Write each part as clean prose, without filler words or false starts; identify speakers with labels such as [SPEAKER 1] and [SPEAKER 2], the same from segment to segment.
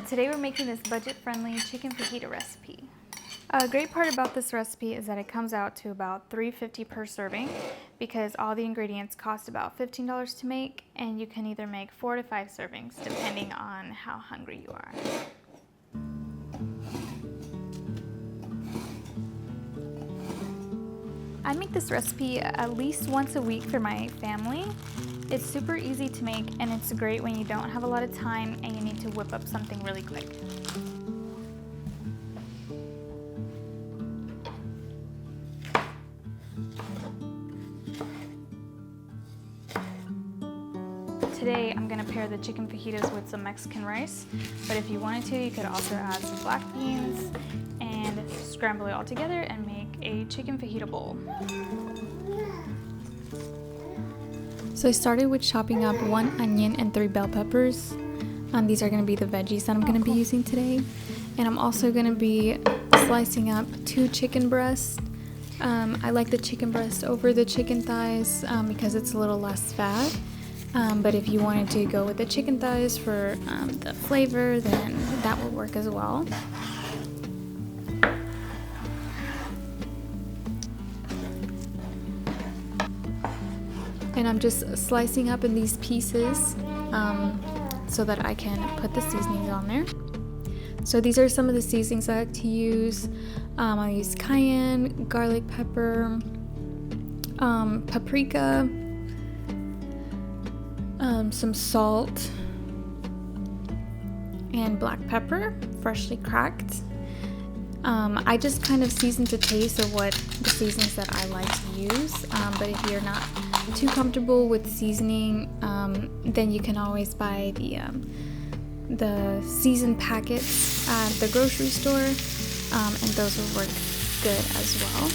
[SPEAKER 1] Today we're making this budget-friendly chicken fajita recipe. A great part about this recipe is that it comes out to about $3.50 per serving because all the ingredients cost about $15 to make, and you can either make 4 to 5 servings depending on how hungry you are. I make this recipe at least once a week for my family. It's super easy to make, and it's great when you don't have a lot of time and you need to whip up something really quick. Today I'm going to pair the chicken fajitas with some Mexican rice, but if you wanted to, you could also add some black beans and scramble it all together and make a chicken fajita bowl. So I started with chopping up 1 onion and 3 bell peppers. These are going to be the veggies that I'm going to be using today. And I'm also going to be slicing up 2 chicken breasts. I like the chicken breast over the chicken thighs because it's a little less fat. But if you wanted to go with the chicken thighs for the flavor, then that will work as well. And I'm just slicing up in these pieces so that I can put the seasonings on there. So these are some of the seasonings I like to use. I use cayenne, garlic pepper, paprika, some salt, and black pepper, freshly cracked. I just kind of season to taste of what the seasonings that I like to use, but if you're not too comfortable with seasoning, then you can always buy the seasoned packets at the grocery store, and those will work good as well.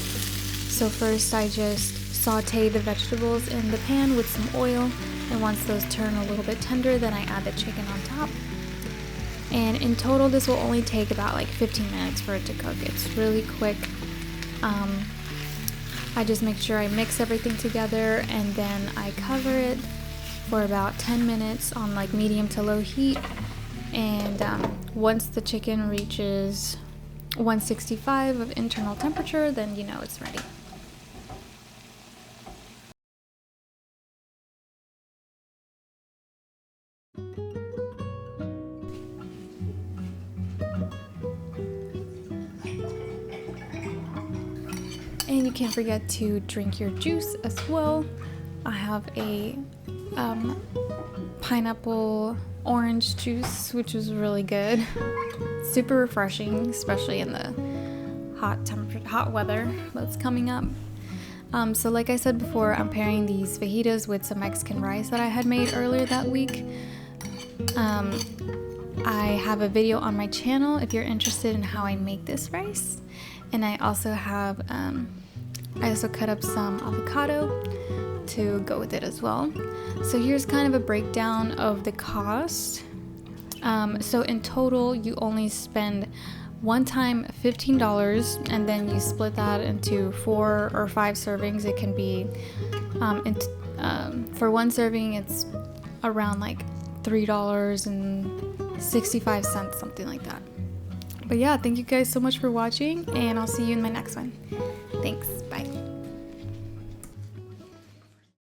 [SPEAKER 1] So first I just saute the vegetables in the pan with some oil, and once those turn a little bit tender, then I add the chicken on top. And in total, this will only take about like 15 minutes for it to cook. It's really quick. I just make sure I mix everything together, and then I cover it for about 10 minutes on like medium to low heat. And once the chicken reaches 165 of internal temperature, then you know it's ready. And you can't forget to drink your juice as well. I have a pineapple orange juice, which is really good. Super refreshing, especially in the hot weather that's coming up. So like I said before, I'm pairing these fajitas with some Mexican rice that I had made earlier that week. I have a video on my channel if you're interested in how I make this rice. And I also have, I also cut up some avocado to go with it as well. So here's kind of a breakdown of the cost. So in total, you only spend one time $15, and then you split that into 4 or 5 servings. It can be, for one serving, it's around like $3.65, something like that. But yeah, thank you guys so much for watching, and I'll see you in my next one. Thanks.